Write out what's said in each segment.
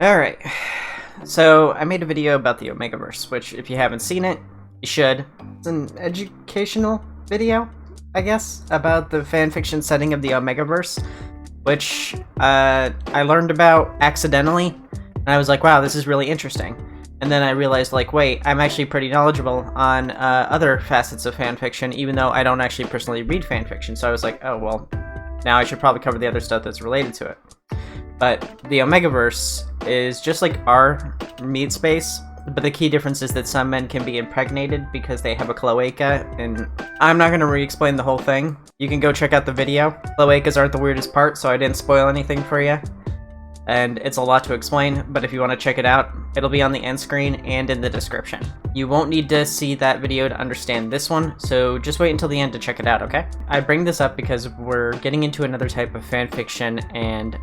Alright, so I made a video about the Omegaverse, which if you haven't seen it, you should. It's an educational video, I guess, about the fanfiction setting of the Omegaverse, which I learned about accidentally, and I was like, wow, this is really interesting. And then I realized, like, wait, I'm actually pretty knowledgeable on other facets of fanfiction, even though I don't actually personally read fanfiction, so I was like, oh, well, now I should probably cover the other stuff that's related to it. But the Omegaverse is just like our meat space, but the key difference is that some men can be impregnated because they have a cloaca, and I'm not going to re-explain the whole thing. You can go check out the video. Cloacas aren't the weirdest part, so I didn't spoil anything for you. And it's a lot to explain, but if you want to check it out, it'll be on the end screen and in the description. You won't need to see that video to understand this one, so just wait until the end to check it out, okay? I bring this up because we're getting into another type of fanfiction and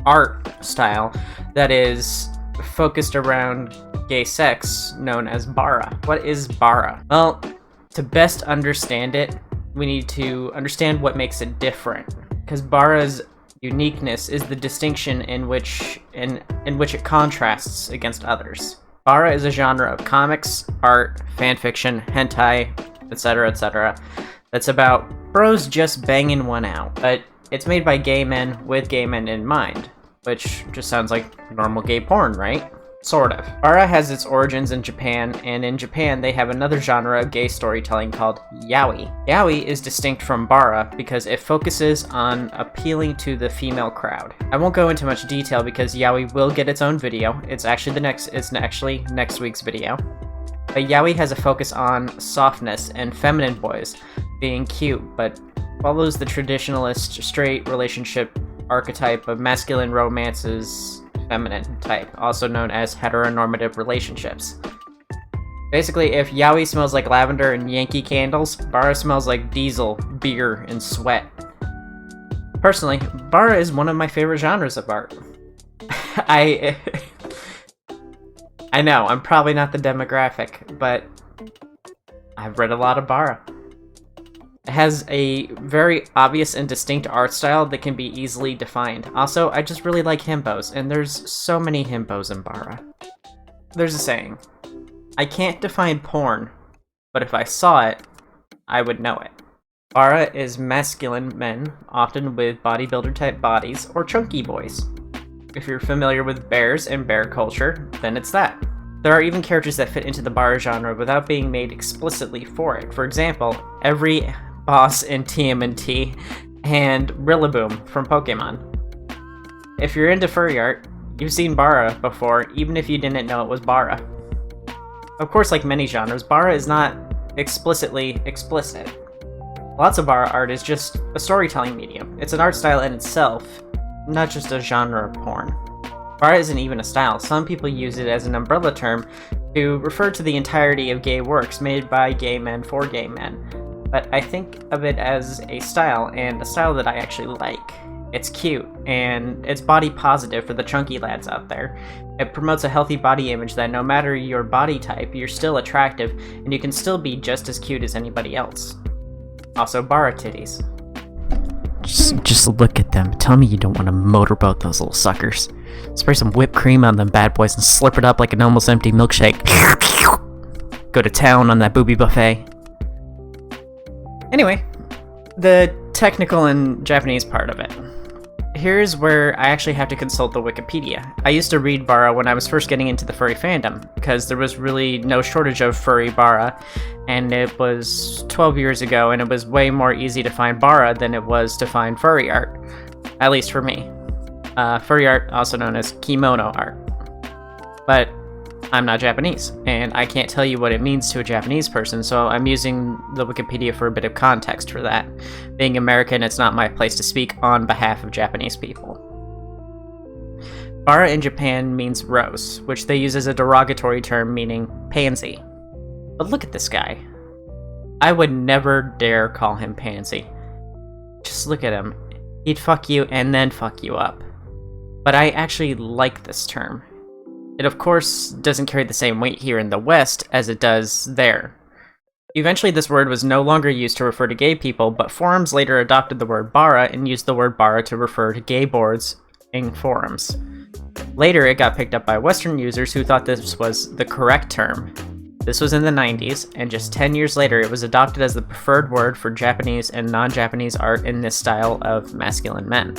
art style that is focused around gay sex, known as Bara. What is Bara? Well, to best understand it, we need to understand what makes it different, because Bara's uniqueness is the distinction in which it contrasts against others. Bara is a genre of comics, art, fanfiction, hentai, etc., that's about bros just banging one out, but it's made by gay men with gay men in mind, which just sounds like normal gay porn, right? Sort of. Bara has its origins in Japan, and in Japan they have another genre of gay storytelling called yaoi. Yaoi is distinct from Bara because it focuses on appealing to the female crowd. I won't go into much detail because yaoi will get its own video. It's actually next week's video. But yaoi has a focus on softness and feminine boys being cute, but follows the traditionalist straight relationship archetype of masculine romances feminine type, also known as heteronormative relationships. Basically, if yaoi smells like lavender and Yankee candles, Bara smells like diesel, beer, and sweat. Personally, Bara is one of my favorite genres of art. I know, I'm probably not the demographic, but I've read a lot of Bara. It has a very obvious and distinct art style that can be easily defined. Also, I just really like himbos, and there's so many himbos in Bara. There's a saying, I can't define porn, but if I saw it, I would know it. Bara is masculine men, often with bodybuilder type bodies, or chunky boys. If you're familiar with bears and bear culture, then it's that. There are even characters that fit into the Bara genre without being made explicitly for it. For example, every boss in TMNT and Rillaboom from Pokemon. If you're into furry art, you've seen Bara before, even if you didn't know it was Bara. Of course, like many genres, Bara is not explicitly explicit. Lots of Bara art is just a storytelling medium. It's an art style in itself, not just a genre of porn. Bara isn't even a style. Some people use it as an umbrella term to refer to the entirety of gay works made by gay men for gay men. But I think of it as a style, and a style that I actually like. It's cute, and it's body positive for the chunky lads out there. It promotes a healthy body image that no matter your body type, you're still attractive, and you can still be just as cute as anybody else. Also, Bara titties. Just look at them. Tell me you don't want to motorboat those little suckers. Spray some whipped cream on them bad boys and slurp it up like an almost empty milkshake. Go to town on that booby buffet. Anyway, the technical and Japanese part of it. Here's where I actually have to consult the Wikipedia. I used to read Bara when I was first getting into the furry fandom, because there was really no shortage of furry Bara, and it was 12 years ago, and it was way more easy to find Bara than it was to find furry art, at least for me. Furry art, also known as kimono art. But I'm not Japanese, and I can't tell you what it means to a Japanese person, so I'm using the Wikipedia for a bit of context for that. Being American, it's not my place to speak on behalf of Japanese people. Bara in Japan means rose, which they use as a derogatory term meaning pansy. But look at this guy. I would never dare call him pansy. Just look at him. He'd fuck you and then fuck you up. But I actually like this term. It of course doesn't carry the same weight here in the West as it does there. Eventually this word was no longer used to refer to gay people, but forums later adopted the word Bara and used the word Bara to refer to gay boards in forums. Later, it got picked up by Western users who thought this was the correct term. This was in the 90s, and just 10 years later, it was adopted as the preferred word for Japanese and non-Japanese art in this style of masculine men.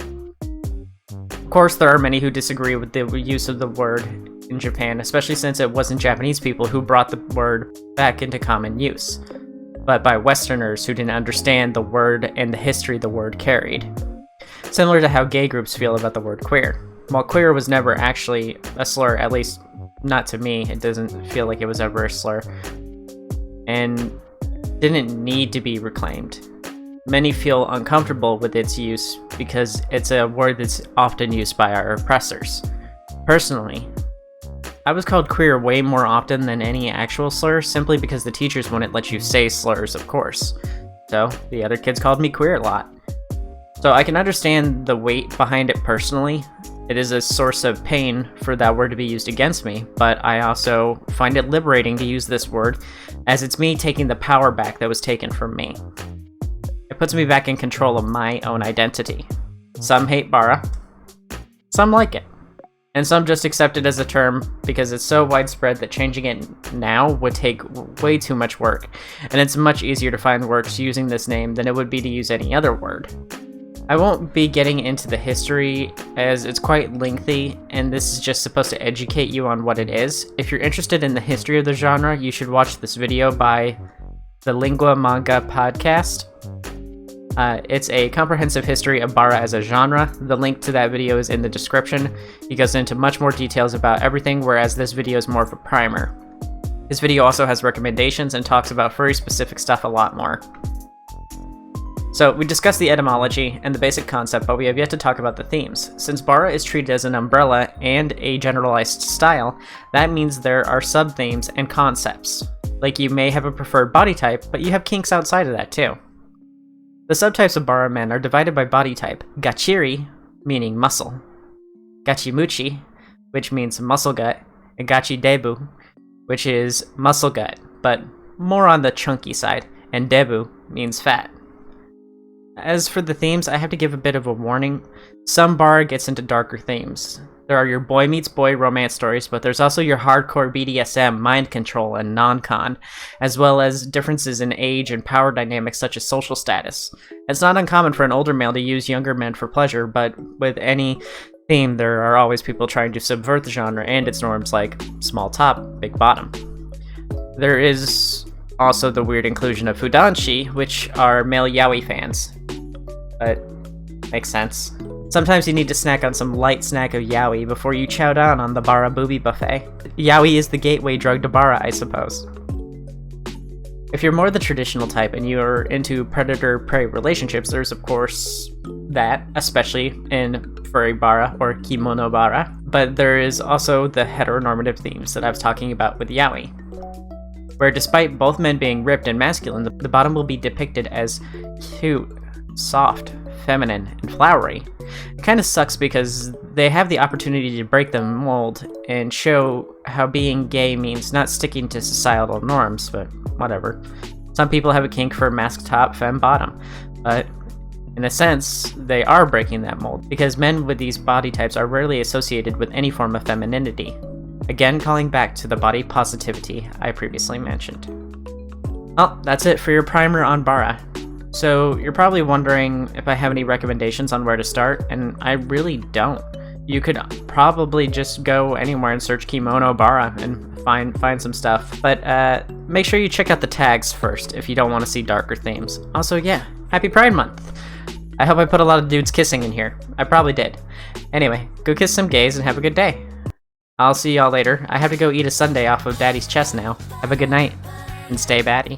Of course, there are many who disagree with the use of the word in Japan, especially since it wasn't Japanese people who brought the word back into common use, but by Westerners who didn't understand the word and the history the word carried. Similar to how gay groups feel about the word queer. While queer was never actually a slur, at least not to me, it doesn't feel like it was ever a slur, and didn't need to be reclaimed. Many feel uncomfortable with its use because it's a word that's often used by our oppressors. Personally, I was called queer way more often than any actual slur, simply because the teachers wouldn't let you say slurs, of course. So, the other kids called me queer a lot. So I can understand the weight behind it personally. It is a source of pain for that word to be used against me, but I also find it liberating to use this word, as it's me taking the power back that was taken from me. It puts me back in control of my own identity. Some hate Bara, some like it, and some just accept it as a term because it's so widespread that changing it now would take way too much work, and it's much easier to find works using this name than it would be to use any other word. I won't be getting into the history as it's quite lengthy, and this is just supposed to educate you on what it is. If you're interested in the history of the genre, you should watch this video by the Lingua Manga podcast. It's a comprehensive history of Bara as a genre. The link to that video is in the description. He goes into much more details about everything, whereas this video is more of a primer. This video also has recommendations and talks about furry specific stuff a lot more. So, we discussed the etymology and the basic concept, but we have yet to talk about the themes. Since Bara is treated as an umbrella and a generalized style, that means there are sub-themes and concepts. Like, you may have a preferred body type, but you have kinks outside of that too. The subtypes of Bara men are divided by body type: gachiri, meaning muscle; gachimuchi, which means muscle gut; and gachidebu, which is muscle gut, but more on the chunky side, and debu means fat. As for the themes, I have to give a bit of a warning. Some Bara gets into darker themes. There are your boy meets boy romance stories, but there's also your hardcore BDSM, mind control, and non-con, as well as differences in age and power dynamics such as social status. It's not uncommon for an older male to use younger men for pleasure, but with any theme, there are always people trying to subvert the genre and its norms like small top, big bottom. There is also the weird inclusion of fudanshi, which are male yaoi fans. But makes sense. Sometimes you need to snack on some light snack of yaoi before you chow down on the Bara booby buffet. Yaoi is the gateway drug to Bara, I suppose. If you're more the traditional type and you're into predator-prey relationships, there's of course that, especially in furry Bara or kimono Bara, but there is also the heteronormative themes that I was talking about with yaoi, where despite both men being ripped and masculine, the bottom will be depicted as cute, soft, feminine, and flowery. It kind of sucks because they have the opportunity to break the mold and show how being gay means not sticking to societal norms, but whatever. Some people have a kink for mask top, femme bottom, but in a sense, they are breaking that mold, because men with these body types are rarely associated with any form of femininity. Again, calling back to the body positivity I previously mentioned. Well, that's it for your primer on Bara. So, you're probably wondering if I have any recommendations on where to start, and I really don't. You could probably just go anywhere and search kimono Bara and find some stuff, but make sure you check out the tags first if you don't want to see darker themes. Also, yeah, happy Pride Month! I hope I put a lot of dudes kissing in here. I probably did. Anyway, go kiss some gays and have a good day. I'll see y'all later. I have to go eat a sundae off of Daddy's chest now. Have a good night, and stay batty.